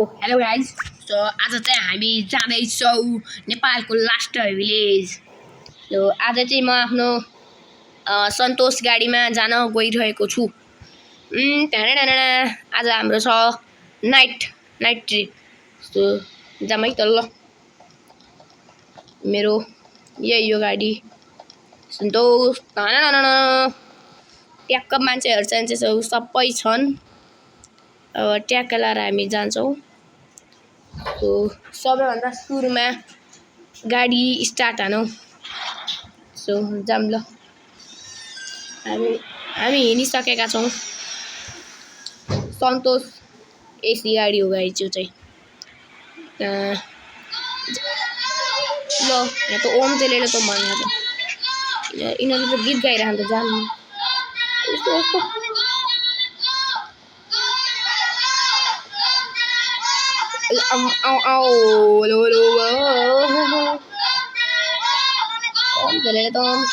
Hello guys. So आज चाहिँ हामी जाँदैछौँ नेपालको लास्ट भिलेज। सो आज चाहिँ म आफ्नो सन्तोष गाडीमा जान गइरहेको छु। आज हाम्रो छ नाइट ट्रिप। सो जाम है त ल। मेरो यही यो गाडी सन्तोष। ट्याक्क मान्छेहरू चाहिँ सबै छन्। अब ट्याक्क लाएर हामी जान्छौँ। सो सबैभन्दा सुरुमा गाडी स्टार्ट हानौँ। सो जाम ल। हामी हिँडिसकेका छौँ। सन्तोष एसी गाडी हो गाडी त्यो चाहिँ। ल यहाँ त ओम तेलेले त भन्यो त यिनीहरूले त गीत गाइरहन्छ जाम। यस्तो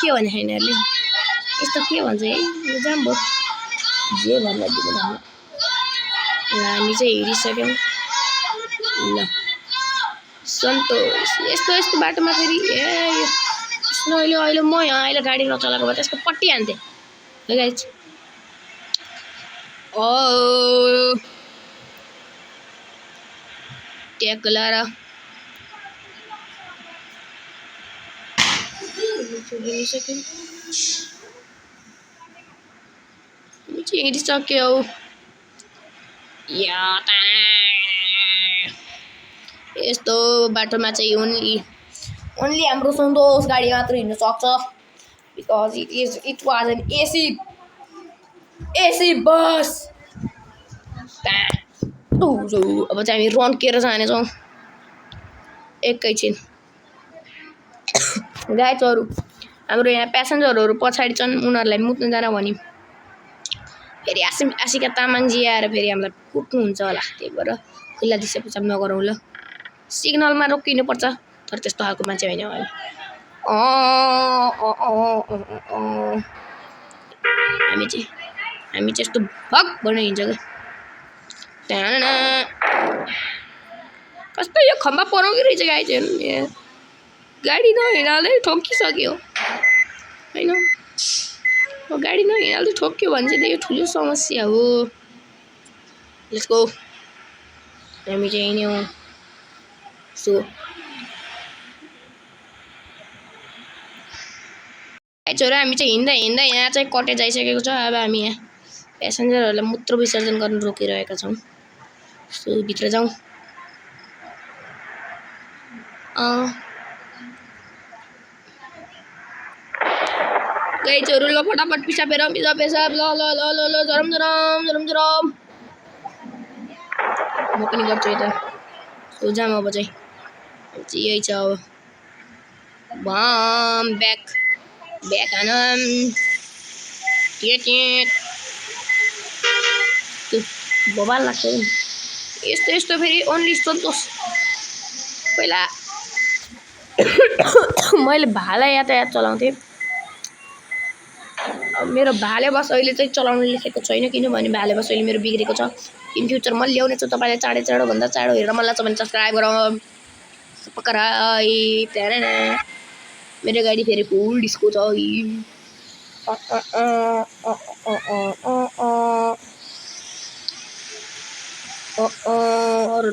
के भने यिनीहरूले यस्तो के भन्छ है जाम भयो जे भन्दा दिनु ल हामी चाहिँ हिँडिसक्यौँ ल। सन्तोष यस्तो बाटोमा फेरि अहिले म अहिले गाडी नचलाएको भए त्यसको पट्टी हान्थेँ है गाइज। ट्याग लाएर हिँडिसक्यो। यस्तो बाटोमा चाहिँ ओन्ली हाम्रो सन्तोष गाडी मात्र हिँड्न सक्छ। Because it was an AC bus. अब चाहिँ हामी रन्केर जानेछौँ एकैछिन। गाइजहरू हाम्रो यहाँ प्यासेन्जरहरू पछाडि छन्, उनीहरूलाई मुत्नु जान भन्यौँ। फेरि आशिका तामाङजी आएर फेरि हामीलाई कुट्नुहुन्छ होला, त्यही भएर खुल्ला दिशा पिछाप नगरौँ ल। सिग्नलमा रोकिनुपर्छ तर त्यस्तो खालको मान्छे होइन हामी। हामी चाहिँ यस्तो भक भनेर हिँड्छ क्या। कस्तो यो खम्बा पराउँदै रहेछ गाडी चाहिँ। गाडी नहिँडाल्दै ठोकिसक्यो होइन। गाडी नहिँडाल्दै ठोक्यो भने चाहिँ यो ठुलो समस्या हो। Let's go. हामी चाहिँ हिँड्यौँ। सो गाइजहरू हामी चाहिँ हिँड्दा यहाँ चाहिँ कटेज आइसकेको छ। अब हामी यहाँ प्यासेन्जरहरूलाई मूत्र विसर्जन गर्न रोकिरहेका छौँ। सो भित्र जाउँ। गाइजहरू ल फटाफट पिसाब ल झरम म पनि गर्छु यता। सो जाम अब चाहिँ यही छ। अब ब्याक हानम बबाल लाग्छ यस्तो फेरि ओन्ली सन्तोष। पहिला मैले भाला यातायात चलाउँथेँ। मेरो भाले बस अहिले चाहिँ चलाउनु लेखेको छैन किनभने भाले बस अहिले मेरो बिग्रेको छ। इन फ्युचर म ल्याउने छु। तपाईँले चाँडोभन्दा चाँडो हेरेर मलाई छ भने सब्सक्राइब गरौँ। पकराई मेरो गाडी फेरि फुल डिस्को छ।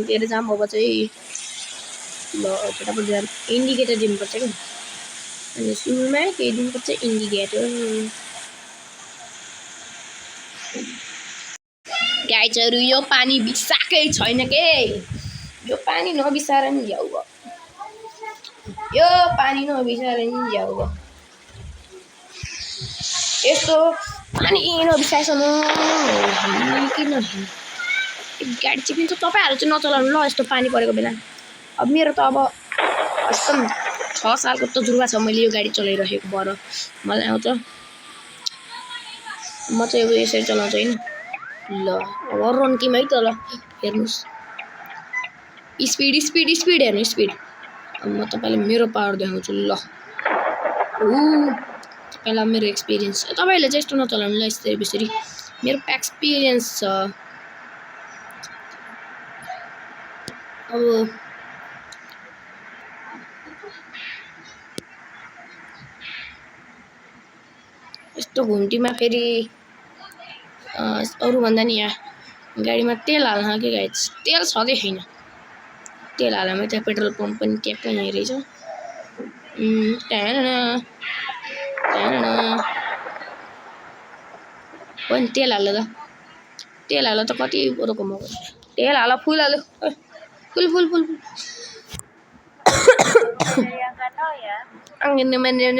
के जाम अब चाहिँ ल फटाफट जाम। इन्डिकेटर दिनुपर्छ क्या। अनि सुरुमा केही दिनुपर्छ इन्डिकेटर। गाइजहरू यो पानी बिसाकै छैन के। यो पानी नबिसाएर नि जाऊ भयो। यो पानी नबिसाएर नि जाऊ भयो। यस्तो पानी नबिसाएसम्म किन गाडी चिपिन्छ। तपाईँहरू चाहिँ नचलाउनु ल यस्तो पानी परेको बेला। अब मेरो त अब एकदम 6 सालको तजुर्बा छ। मैले यो गाडी चलाइरहेको भएर मलाई आउँछ। म चाहिँ अब यसरी चलाउँछु होइन। ल अब रन्कीमा है त ल हेर्नुहोस्। स्पिड हेर्नु स्पिड। अब म तपाईँलाई मेरो पावर देखाउँछु ल। तपाईँलाई मेरो एक्सपिरियन्स। तपाईँहरूले चाहिँ यस्तो नचलाउनु ल यसरी मेरो एक्सपिरियन्स छ। अब यस्तो घुम्टीमा फेरि अरूभन्दा नि यहाँ गाडीमा तेल हाल्न के गाइज तेल छँदै छैन तेल हाल्नमा त्यहाँ पेट्रोल पम्प पनि ट्याक्कै यहीँ रहेछ पनि तेल हाल्यो त कति पो कमाएको तेल हाल फुल हाल्यो फुल फुल फुल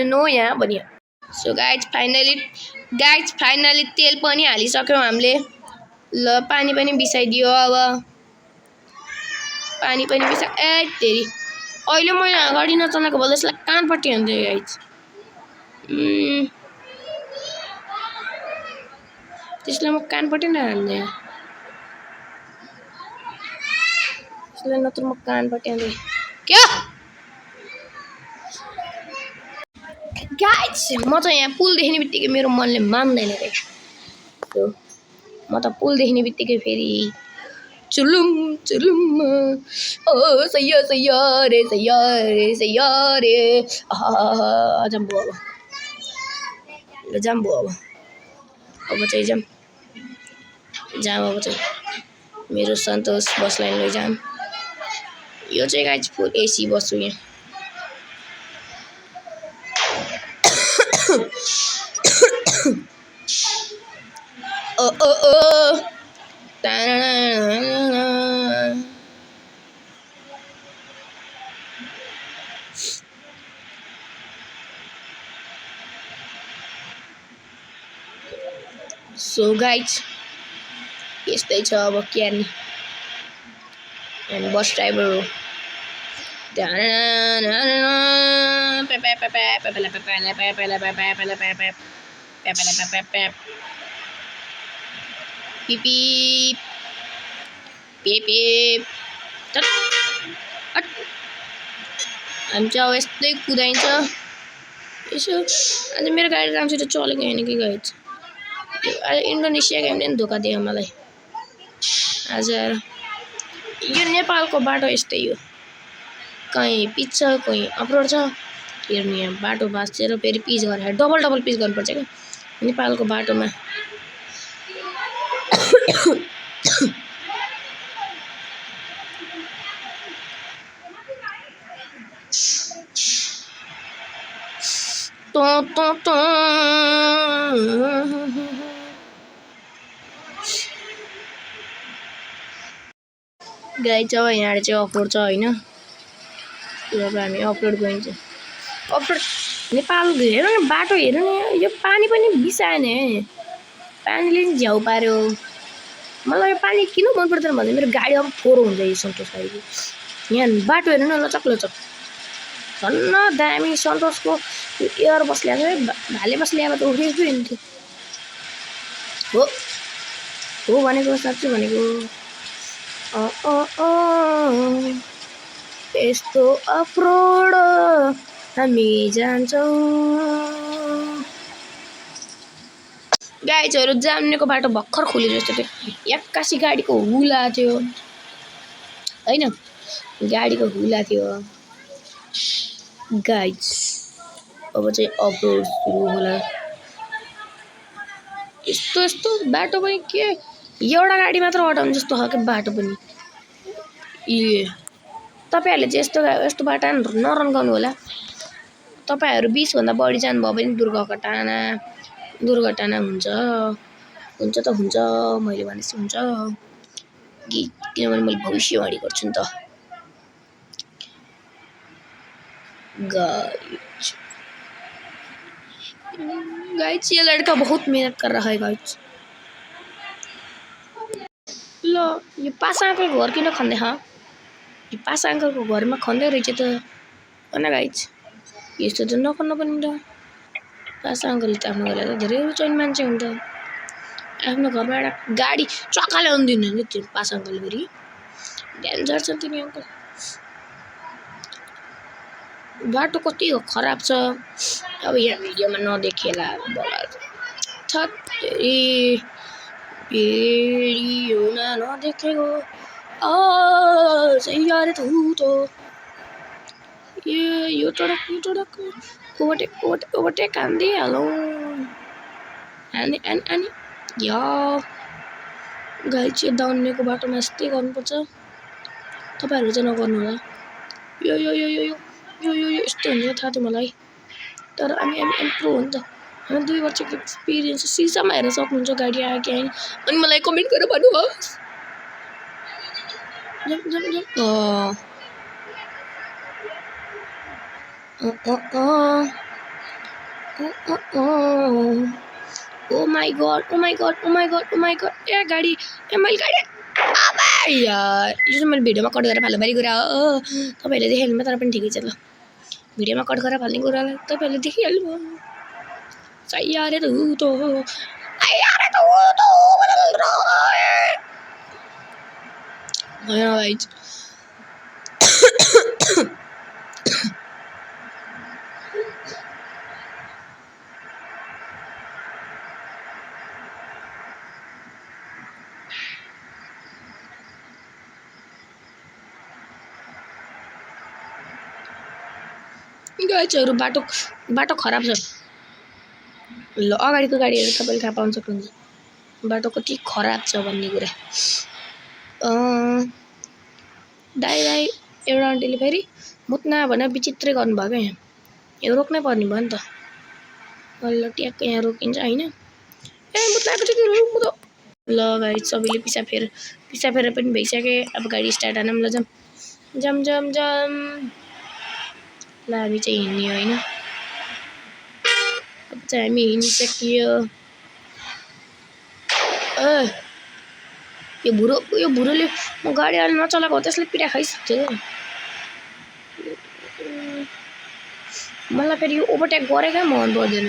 नो यहाँ भनियो सो गाइज फाइनली तेल पनि हालिसक्यौँ हामीले ल पानी पनि बिसाइदियो अब पानी पनि बिसा ए तेरी अहिले मैले अगाडि नचलाएको भए यसलाई कानपट्टि हान्थेँ गाइज त्यसलाई म कानपट्टि नै हान्थेँ त्यसलाई नत्र म कानपट्टि हान्थेँ क्या गाइज म त यहाँ पुल देख्ने बित्तिकै मेरो मनले मान्दैन रहेछ म त पुल देख्ने बित्तिकै फेरि चुलुम चुलुम ओ सैया सैया रे जाम्बो अब जाम्बो अब चाहिँ जाम अब चाहिँ मेरो सन्तोष बसलाई लैजाम यो चाहिँ गाइज फुल एसी बस्छु यहाँ ओ ओ ओ सो गाइज यस्तै छ अब क्यानी एन्ड बस ड्राइभर हो हामी चाहिँ अब यस्तै कुदाइन्छ यसो आज मेरो गाडी राम्रोसित चलेको होइन कि गाइज आज इन्डोनेसिया गेमले पनि धोका दियो मलाई आज यो नेपालको बाटो यस्तै हो कहीँ पिच छ कहीँ अपरोड छ हेर्नु यहाँ बाटो भाँचेर फेरि पिच गरेर डबल पिच गर्नुपर्छ क्या नेपालको बाटोमा गाइज अब यहाँ चाहिँ अपलोड छ होइन अब हामी अपलोड गइन्छ अपलोड नेपाल हेर न बाटो हेर न यो पानी पनि बिसाएन पानीले नि झ्याउ पार्यो मलाई यो पानी किन मन पर्दैन भन्दा मेरो गाडी अब फोहोर हुन्छ यो सन्तोष गाडीको यहाँ बाटो हेर न लचक झन्न दामी सन्तोषको एयर बस ल्याएको भाले बस ल्याएको त उठेको पो हुन्थ्यो हो भनेको साँच्चै भनेको यस्तो अप्रोड हामी जान्छौँ गाइजहरू जान्नेको बाटो भर्खर खुले जस्तो थियो एक्कासी गाडीको हुला थियो होइन गाडीको हुला थियो गाइज अब चाहिँ अपलोड सुरु होला यस्तो बाटो पनि के एउटा गाडी मात्र अटाउने जस्तो खालको बाटो पनि तपाईहरुले चाहिँ यस्तो बाटो नरन्काउनु होला तपाईहरु 20 भन्दा बढी जानुभयो भने दुर्घटना हुन्छ त हुन्छ मैले भनेपछि हुन्छ किनभने मैले भविष्यवाणी गर्छु नि त गाइज ये लड़का बहुत मेहनत कर रहा है गाइज ल यो पासा अंकलको घर किन खन्दै यो पासा अंकलको घरमा खन्दै रहेछ त हैन गाइज यस्तो त नखन्न पनि त पासा अंकलले त आफ्नो घरलाई त धेरै रुचाउने मान्छे हुन्छ आफ्नो घरमा एउटा गाडी चक्का ल्याउनु दिनु नि त्यो पासा अंकलले फेरि डेन्जर छ तिनी अंकल बाटो कति खराब छ अब यहाँ भिडियोमा नदेखेला बला छत फेरि हुन नदेखेको सही यार तू तो यो टडक ओभरटेक हान्दिहालौँ अनि या गाडी चाहिँ दाउनेको बाटोमा यस्तै गर्नुपर्छ तपाईँहरू चाहिँ नगर्नु होला यो यस्तो हुन्छ थाहा थियो मलाई तर हामी प्रो हो नि त हामी 2 वर्षको एक्सपिरियन्स सिसामा हेर्न सक्नुहुन्छ गाडी आयो कि आएन अनि मलाई कमेन्ट गरेर भन्नुहोस् ओ माई गॉड ए गाडी मैले गाडी यार यो चाहिँ मैले भिडियोमा कट गरेर फाल्नु पर्ने कुरा हो तपाईँहरूले देखाइहाल्नु तर पनि ठिकै छ ल भिडियोमा कट गरेर फाल्ने कुरालाई तपाईँहरूले देखिहाल्नु सही यार त गाइजहरू बाटो खराब छ ल अगाडिको गाडीहरू तपाईँले थाहा पाउन सक्नुहुन्छ बाटो कति खराब छ भन्ने कुरा दाइ एउटा आन्टीले फेरि मुत्ना भनेर विचित्रै गर्नुभयो क्या यहाँ रोक्नै पर्ने भयो नि त ल ट्याक्क यहाँ रोकिन्छ होइन ए मुत्नाको चाहिँ ल गाडी सबैले पिसा फेर पनि भइसके अब गाडी स्टार्ट हानौँ ल जम ल हामी चाहिँ हिँड्ने होइन अब चाहिँ हामी हिँडिसकियो यो भुरोले म गाडी हाल्न नचलाएको त्यसले पिटा खाइसक्थ्यो मलाई फेरि यो ओभरटेक गरेकै मन पर्दैन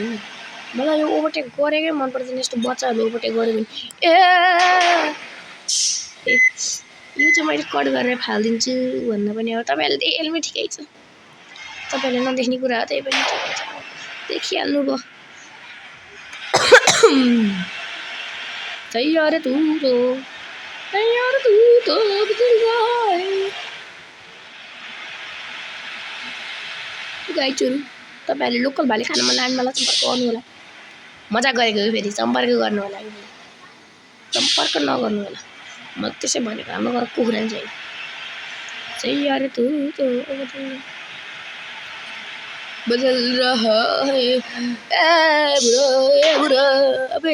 मलाई यो ओभरटेक गरेकै मन पर्दैन यस्तो बच्चाहरू ओभरटेक गर्यो भने यो चाहिँ मैले कट गरेर फालिदिन्छु भन्दा पनि अब तपाईँहरूले देखेल्मै ठिकै छ तपाईँले नदेख्ने कुरा हो त्यही पनि देखिहाल्नु भयो तैयार तू तो गाइजहरू तपाईँहरूले लोकल भाले खान मन लाग्यो मलाई सम्पर्क गर्नु होला मजाक गरेको हो फेरि सम्पर्क गर्नु होला सम्पर्क नगर्नु होला म त्यसै भनेको हाम्रो घर कुखुरा छैन तैयार तू तो बदल रहा है ए बुढ़ो अबे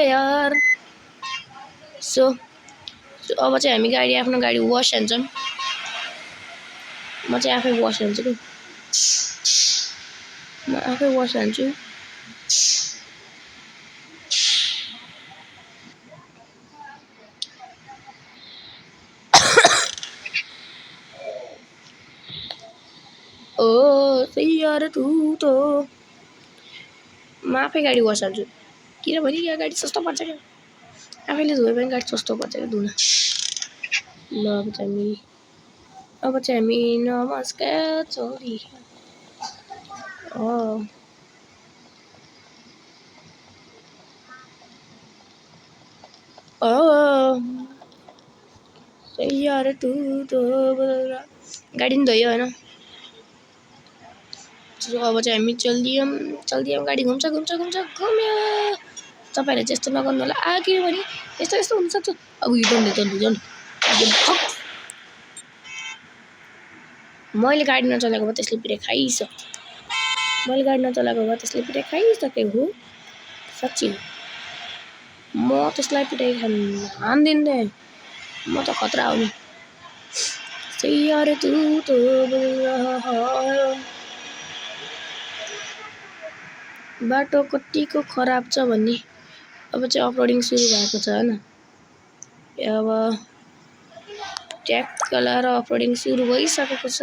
यार सो अब चाहिँ हामी आफ्नो गाडी वास हान्छौँ म चाहिँ आफै वास हान्छु कि म आफै वास हान्छु तैयार तू तो म आफै गाडी वास हान्छु किनभने यहाँ गाडी सस्तो पर्छ क्या आफैले धोयो भने गाडी सस्तो पर्छ क्या धुन ल अब चाहिँ हामी नमस्कार चोरी तैयार तू तो गाडी नि धोयो होइन अब चाहिँ हामी चल्दियौँ गाडी घुम्छ घुम्यो तपाईँहरूले त्यस्तो नगर्नु होला किनभने यस्तो हुनसक्छ अब हिँड्नु मैले गाडी नचलाएको भए त्यसले पिटाइ खाइसकेको साँच्ची म त्यसलाई पिटाइ हान्दिनँ म त खतरा हो नि तैयार तू तो बाटो कतिको खराब छ भन्ने अब चाहिँ अपलोडिङ सुरु भएको छ हैन अब ट्याग लगाएर अपलोडिङ सुरु भइसकेको छ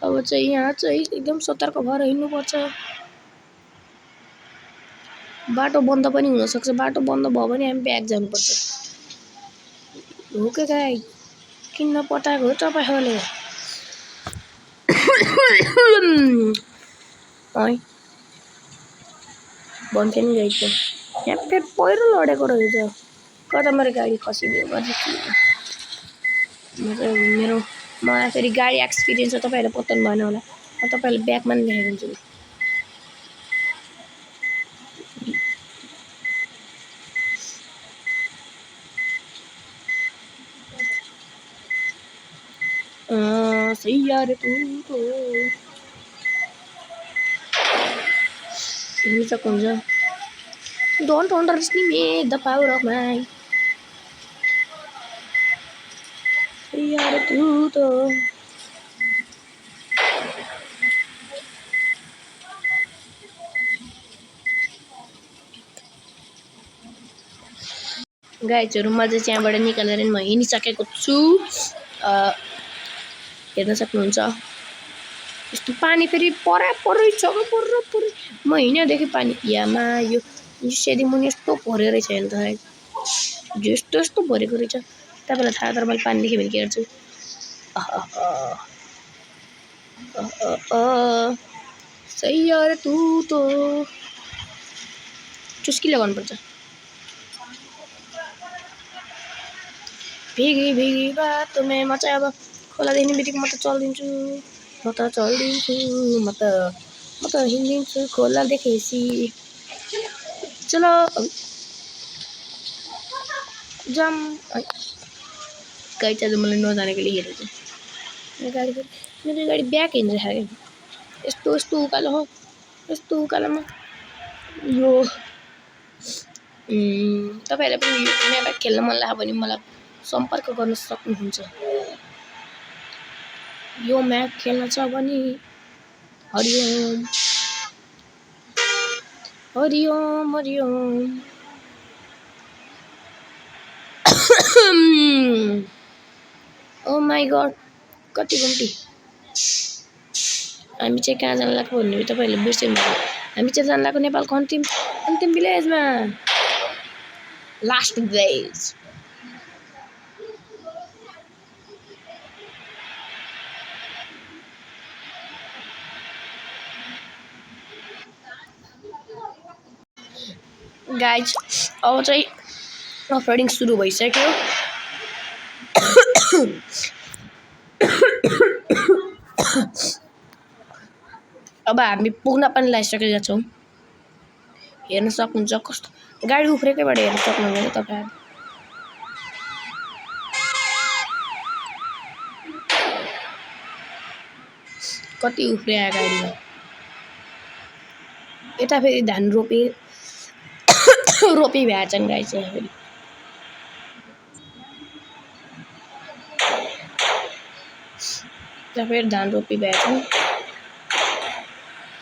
अब चाहिँ यहाँ चाहिँ एकदम सतर्क भएर हिँड्नुपर्छ बाटो बन्द पनि हुन सक्छ बाटो बन्द भयो भने हामी ब्याक जानुपर्छ हो के गाई किन्न पटाएको हो तपाईहरुले ओइ भन्थे नि गाइस यहाँ फेरि पहिरो लडेको रहेछ कता मेरो गाडी खसिदियो मेरो मलाई फेरि गाडी एक्सपिरियन्स छ तपाईँहरूले पत्ता भएन होला म तपाईँहरूलाई ब्याकमा पनि देखाइदिन्छु सही यार तू तो हेर्नु सक्नुहुन्छ don't underestimate the power of mind यार तू तो गाइजहरू म चाहिँ त्यहाँबाट निकालेर म हिँडिसकेको छु हेर्न सक्नुहुन्छ यस्तो पानी फेरि परै छ परै म हिँडेदेखि पानी यामा यो सेरीमुनि यस्तो भरेको रहेछ हेर्नु त यस्तो भरेको रहेछ तपाईँलाई थाहा तर मैले पानी देखेँ भने के गर्छु सही यार तू तो चुस्की लगाउनुपर्छ भिगी बात म चाहिँ अब खोला देख्ने बित्तिकै म त चल्दिन्छु म त हिँडिदिन्छु खोला देखेपछि चलो जाम गाडी चाहिँ मलाई नजानेकोले हेरेको मेरो गाडी ब्याक हिँडिरहेको यस्तो उकालो हो यस्तो उकालोमा यो तपाईँहरूले पनि म्याप खेल्न मन लाग्यो भने मलाई सम्पर्क गर्न सक्नुहुन्छ यो म्याप खेल्न छ भने हरिओम ओ माई गड कति घन्टी हामी चाहिँ कहाँ जान लाग्यो भन्ने तपाईँहरूले बिर्सिनु भयो हामी चाहिँ जान लाग्यो नेपालको अन्तिम भिलेजमा लास्ट भिलेज गाइज अब चाहिँ अफरोडिङ सुरु भइसक्यो अब हामी पुग्न पनि लागिसकेका छौँ हेर्न सक्नुहुन्छ कस्तो गाडी उफ्रेकैबाट हेर्न सक्नुहुन्छ तपाईहरु कति उफ्रिया गाडीमा यता फेरि धान रोपी भएछन् गाई चाहिँ फेरि यता फेरि धान रोपी भएछन्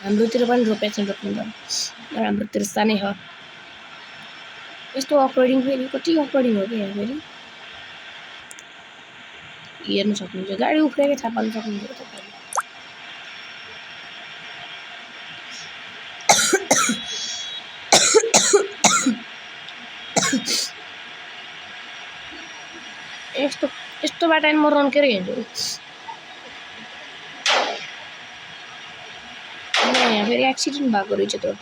हाम्रोतिर पनि रोपेछन् रोप्नु त हाम्रोतिर सानै हो यस्तो अफरोडिङ फेरि कति अफरोडिङ हो के यहाँ फेरि हेर्न सक्नुहुन्छ गाडी उफ्रेकै थाहा पाउन सक्नुहुन्छ तपाईहरुले यस्तो बाटो म रन्केर हिँड्छु यहाँ फेरि एक्सिडेन्ट भएको रहेछ त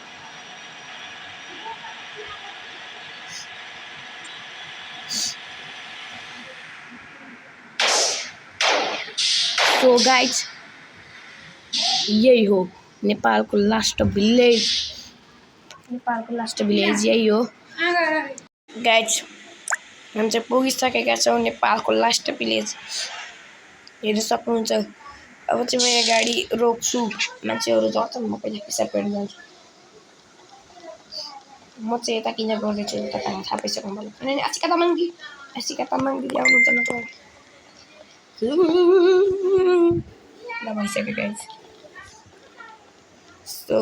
सो गाइज यही हो नेपालको लास्ट भिलेज यही हो गाइज हम चाहिँ पुगिसकेका छौँ नेपालको लास्ट भिलेज हेर्न सक्नुहुन्छ अब चाहिँ मेरो गाडी रोक्छु मान्छेहरु झर्छन् म पहिला पिसाब गर्न जान्छु म चाहिँ यता किन गर्दैछु तपाईहरुलाई थाहा पाइसक्नु होला अनि आशिका तामाङ दिदी आउनुहुन्छ न त ल भइसक्यो गाइज सो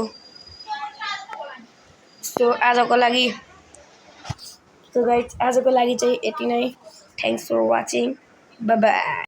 आजको लागि चाहिँ यति नै thanks for watching bye by